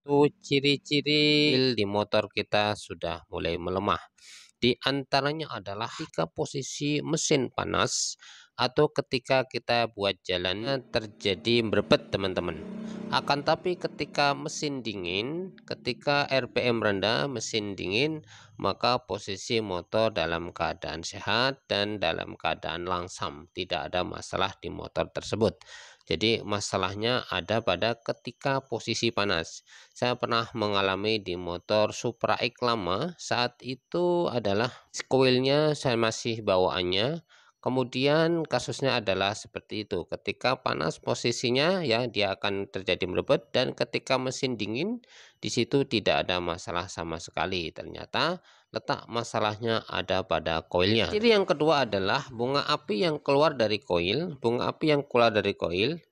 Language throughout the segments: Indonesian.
Itu ciri-ciri di motor kita sudah mulai melemah. Di antaranya adalah ketika posisi mesin panas atau ketika kita buat jalan terjadi merebet teman-teman. Akan tapi ketika mesin dingin, ketika RPM rendah, mesin dingin, maka posisi motor dalam keadaan sehat dan dalam keadaan langsam. Tidak ada masalah di motor tersebut. Jadi masalahnya ada pada ketika posisi panas. Saya pernah mengalami di motor Supra X lama, saat itu adalah koilnya saya masih bawaannya. Kemudian kasusnya adalah seperti itu. Ketika panas posisinya ya dia akan terjadi merebet, dan ketika mesin dingin di situ tidak ada masalah sama sekali. Ternyata letak masalahnya ada pada koilnya. Ciri yang kedua adalah bunga api yang keluar dari koil. Bunga api yang keluar dari koil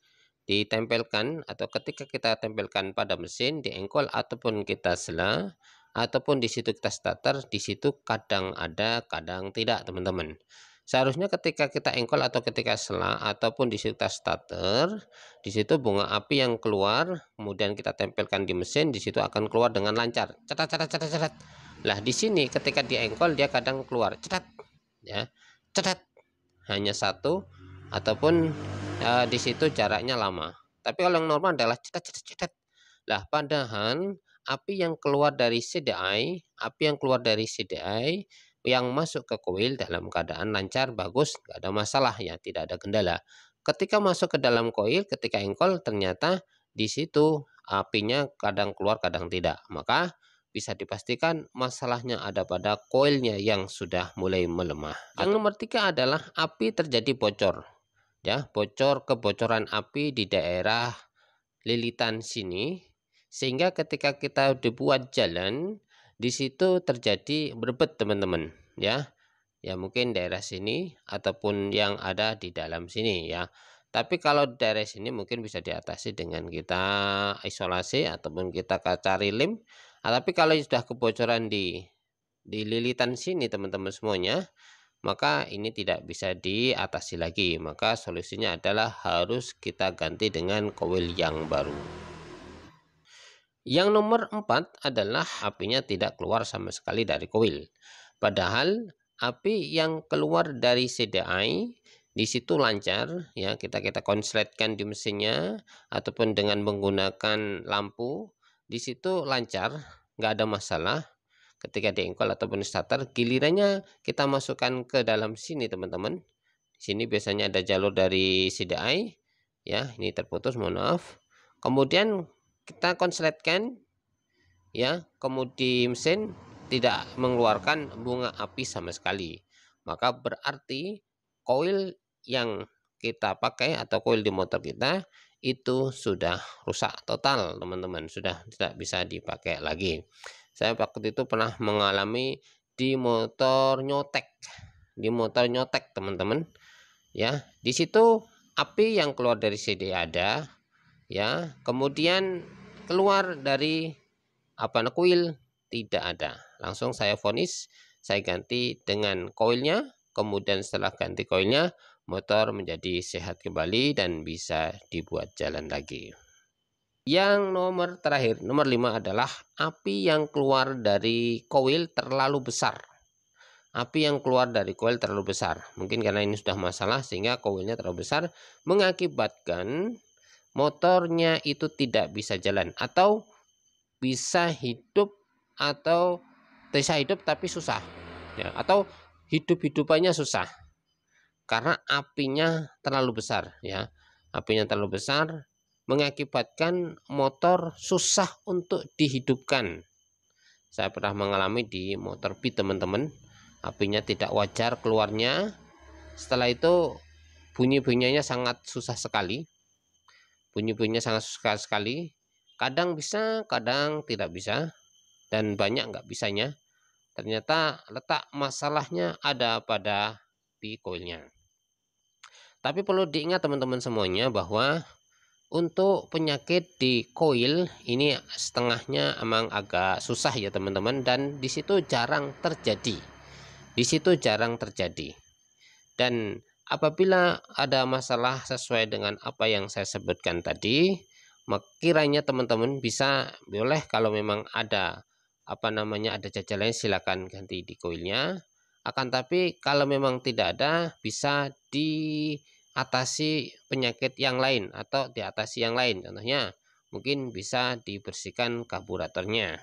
ditempelkan atau ketika kita tempelkan pada mesin di engkol ataupun kita sela ataupun di situ kita starter, di situ kadang ada kadang tidak teman-teman. Seharusnya ketika kita engkol atau ketika sela ataupun di situ kita starter, di situ bunga api yang keluar kemudian kita tempelkan di mesin, di situ akan keluar dengan lancar, cetat cetat cetat cetat. Lah di sini ketika di engkol dia kadang keluar cetat ya, cetat, hanya satu ataupun di situ jaraknya lama. Tapi kalau yang normal adalah cetat cetat cetat. Lah padahal api yang keluar dari CDI, api yang keluar dari CDI yang masuk ke koil dalam keadaan lancar, bagus, nggak ada masalah ya, tidak ada kendala. Ketika masuk ke dalam koil, ketika engkol ternyata di situ apinya kadang keluar, kadang tidak. Maka bisa dipastikan masalahnya ada pada koilnya yang sudah mulai melemah. Yang nomor tiga adalah api terjadi bocor. Ya, kebocoran api di daerah lilitan sini, sehingga ketika kita dibuat jalan di situ terjadi berebet teman-teman ya. Ya mungkin daerah sini ataupun yang ada di dalam sini ya. Tapi kalau daerah sini mungkin bisa diatasi dengan kita isolasi ataupun kita cari lem. Tapi kalau sudah kebocoran di lilitan sini teman-teman semuanya, maka ini tidak bisa diatasi lagi. Maka solusinya adalah harus kita ganti dengan koil yang baru. Yang nomor 4 adalah apinya tidak keluar sama sekali dari koil. Padahal api yang keluar dari CDI di situ lancar ya, kita konsletkan di mesinnya ataupun dengan menggunakan lampu di situ lancar, nggak ada masalah. Ketika di engkol ataupun starter, gilirannya kita masukkan ke dalam sini teman-teman. Di sini biasanya ada jalur dari CDI ya, ini terputus, mohon maaf. Kemudian kita konsletkan ya, kemudian mesin tidak mengeluarkan bunga api sama sekali, maka berarti koil yang kita pakai atau koil di motor kita itu sudah rusak total teman-teman, sudah tidak bisa dipakai lagi. Saya waktu itu pernah mengalami di motor nyotek teman-teman ya. Di situ api yang keluar dari CD ada ya, kemudian keluar dari koil tidak ada. Langsung saya vonis, saya ganti dengan koilnya. Kemudian setelah ganti koilnya, motor menjadi sehat kembali dan bisa dibuat jalan lagi. Yang nomor terakhir, nomor 5 adalah api yang keluar dari koil terlalu besar. Api yang keluar dari koil terlalu besar. Mungkin karena ini sudah masalah sehingga koilnya terlalu besar, mengakibatkan motornya itu tidak bisa jalan atau bisa hidup atau bisa hidup tapi susah ya, atau hidup-hidupannya susah karena apinya terlalu besar ya. Apinya terlalu besar mengakibatkan motor susah untuk dihidupkan. Saya pernah mengalami di motor Beat teman-teman, apinya tidak wajar keluarnya. Setelah itu bunyi-bunyinya sangat susah sekali, bunyi-bunyinya sangat susah sekali, kadang bisa kadang tidak bisa, dan banyak nggak bisanya. Ternyata letak masalahnya ada pada di koilnya. Tapi perlu diingat teman-teman semuanya bahwa untuk penyakit di koil ini setengahnya emang agak susah ya teman-teman, dan di situ jarang terjadi. Di situ jarang terjadi. Dan apabila ada masalah sesuai dengan apa yang saya sebutkan tadi, kiranya teman-teman bisa, boleh kalau memang ada ada jajalannya silakan ganti di koilnya. Akan tapi kalau memang tidak ada, bisa diatasi penyakit yang lain atau diatasi yang lain. Contohnya mungkin bisa dibersihkan karburatornya,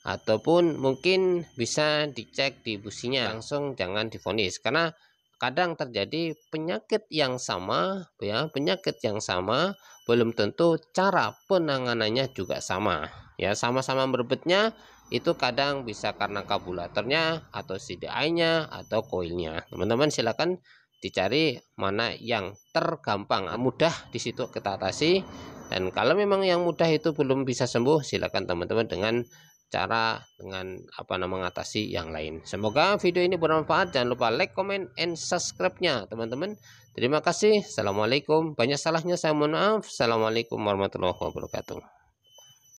ataupun mungkin bisa dicek di businya, langsung jangan divonis, karena kadang terjadi penyakit yang sama ya, penyakit yang sama belum tentu cara penanganannya juga sama ya, sama-sama berbetnya itu kadang bisa karena karburatornya atau CDI-nya atau koilnya. Teman-teman silakan dicari mana yang tergampang, mudah di situ kita atasi. Dan kalau memang yang mudah itu belum bisa sembuh, silakan teman-teman dengan mengatasi yang lain. Semoga video ini bermanfaat. Jangan lupa like, comment, and subscribe-nya teman-teman. Terima kasih. Assalamualaikum. Banyak salahnya saya mohon maaf. Assalamualaikum warahmatullahi wabarakatuh.